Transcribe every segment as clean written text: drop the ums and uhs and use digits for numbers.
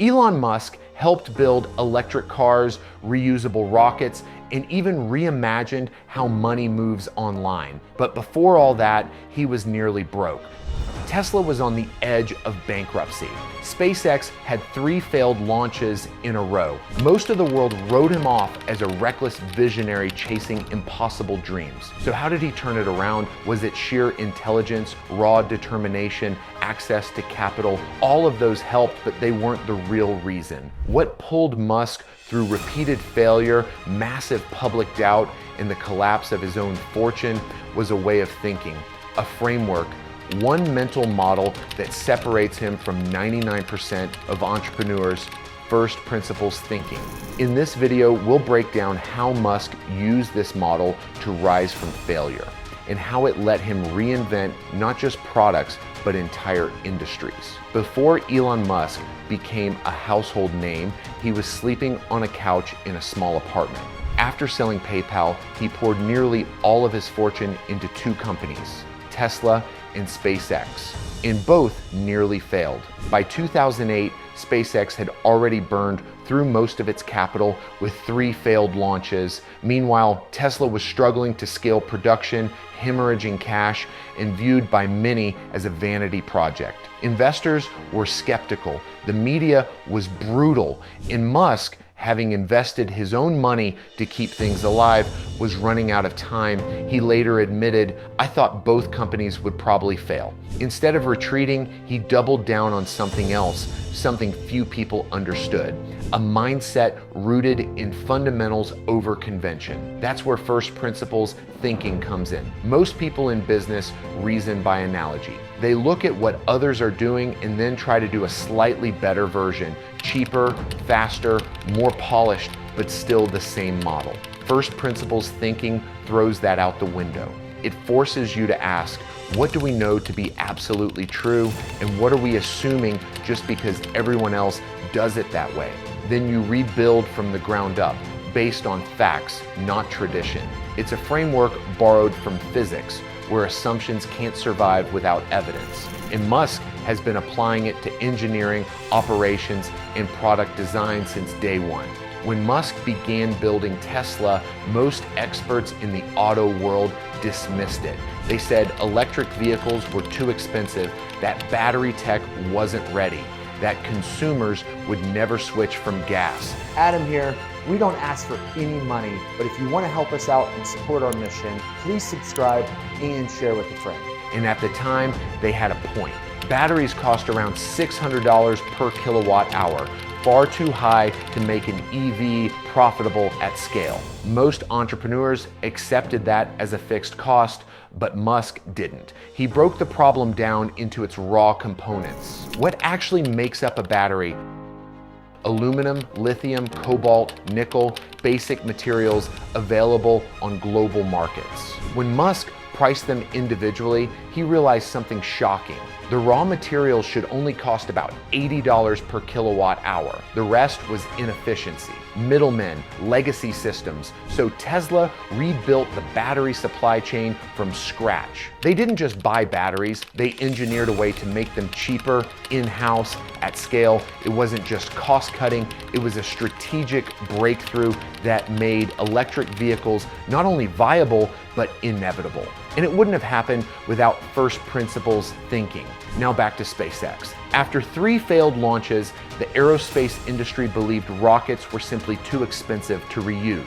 Elon Musk helped build electric cars, reusable rockets, and even reimagined how money moves online. But before all that, he was nearly broke. Tesla was on the edge of bankruptcy. SpaceX had 3 failed launches in a row. Most of the world wrote him off as a reckless visionary chasing impossible dreams. So how did he turn it around? Was it sheer intelligence, raw determination, access to capital? All of those helped, but they weren't the real reason. What pulled Musk through repeated failure, massive public doubt, and the collapse of his own fortune was a way of thinking, a framework, one mental model that separates him from 99% of entrepreneurs' first principles thinking. In this video, we'll break down how Musk used this model to rise from failure and how it let him reinvent not just products, but entire industries. Before Elon Musk became a household name, he was sleeping on a couch in a small apartment. After selling PayPal, he poured nearly all of his fortune into 2 companies, Tesla and SpaceX, and both nearly failed. By 2008, SpaceX had already burned through most of its capital with 3 failed launches. Meanwhile, Tesla was struggling to scale production, hemorrhaging cash, and viewed by many as a vanity project. Investors were skeptical, the media was brutal, and Musk, having invested his own money to keep things alive, was running out of time. He later admitted, "I thought both companies would probably fail." Instead of retreating, he doubled down on something else, something few people understood, a mindset rooted in fundamentals over convention. That's where first principles thinking comes in. Most people in business reason by analogy. They look at what others are doing and then try to do a slightly better version, cheaper, faster, more polished, but still the same model. First principles thinking throws that out the window. It forces you to ask, what do we know to be absolutely true, and what are we assuming just because everyone else does it that way? Then you rebuild from the ground up, based on facts, not tradition. It's a framework borrowed from physics, where assumptions can't survive without evidence. And Musk has been applying it to engineering, operations, and product design since day one. When Musk began building Tesla, most experts in the auto world dismissed it. They said electric vehicles were too expensive, that battery tech wasn't ready, that consumers would never switch from gas. Adam here. We don't ask for any money, but if you want to help us out and support our mission, please subscribe and share with a friend. And at the time, they had a point. Batteries cost around $600 per kilowatt hour, far too high to make an EV profitable at scale. Most entrepreneurs accepted that as a fixed cost, but Musk didn't. He broke the problem down into its raw components. What actually makes up a battery? Aluminum, lithium, cobalt, nickel, basic materials available on global markets. When Musk priced them individually, he realized something shocking. The raw materials should only cost about $80 per kilowatt hour. The rest was inefficiency, middlemen, legacy systems. So Tesla rebuilt the battery supply chain from scratch. They didn't just buy batteries, they engineered a way to make them cheaper, in-house, at scale. It wasn't just cost cutting, it was a strategic breakthrough that made electric vehicles not only viable, but inevitable. And it wouldn't have happened without first principles thinking. Now back to SpaceX. After 3 failed launches, the aerospace industry believed rockets were simply too expensive to reuse.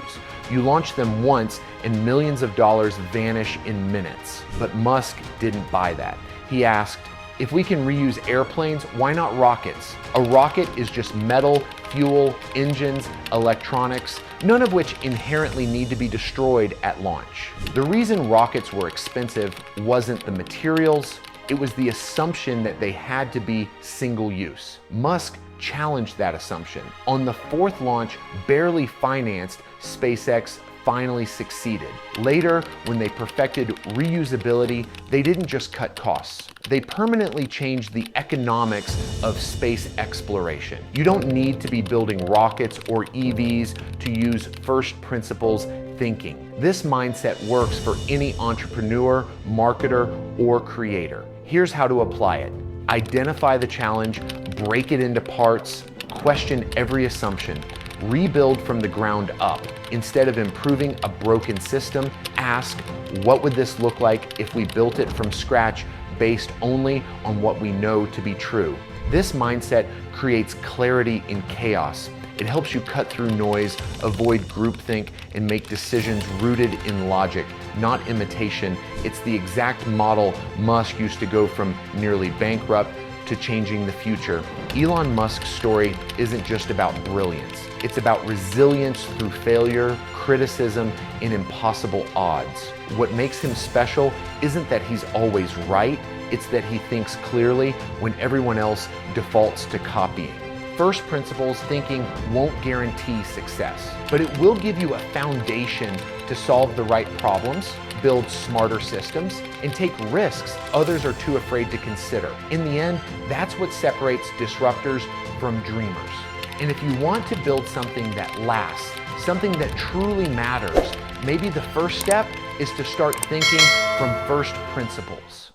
You launch them once and millions of dollars vanish in minutes. But Musk didn't buy that. He asked, if we can reuse airplanes, why not rockets? A rocket is just metal, fuel, engines, electronics, none of which inherently need to be destroyed at launch. The reason rockets were expensive wasn't the materials, it was the assumption that they had to be single use. Musk challenged that assumption. On the 4th launch, barely financed, SpaceX finally succeeded. Later, when they perfected reusability, they didn't just cut costs. They permanently changed the economics of space exploration. You don't need to be building rockets or EVs to use first principles thinking. This mindset works for any entrepreneur, marketer, or creator. Here's how to apply it. Identify the challenge, break it into parts, Question every assumption. Rebuild from the ground up. Instead of improving a broken system, ask, what would this look like if we built it from scratch based only on what we know to be true? This mindset creates clarity in chaos. It helps you cut through noise, avoid groupthink, and make decisions rooted in logic, not imitation. It's the exact model Musk used to go from nearly bankrupt to changing the future. Elon Musk's story isn't just about brilliance. It's about resilience through failure, criticism, and impossible odds. What makes him special isn't that he's always right, it's that he thinks clearly when everyone else defaults to copying. First principles thinking won't guarantee success, but it will give you a foundation to solve the right problems, build smarter systems, and take risks others are too afraid to consider. In the end, that's what separates disruptors from dreamers. And if you want to build something that lasts, something that truly matters, maybe the first step is to start thinking from first principles.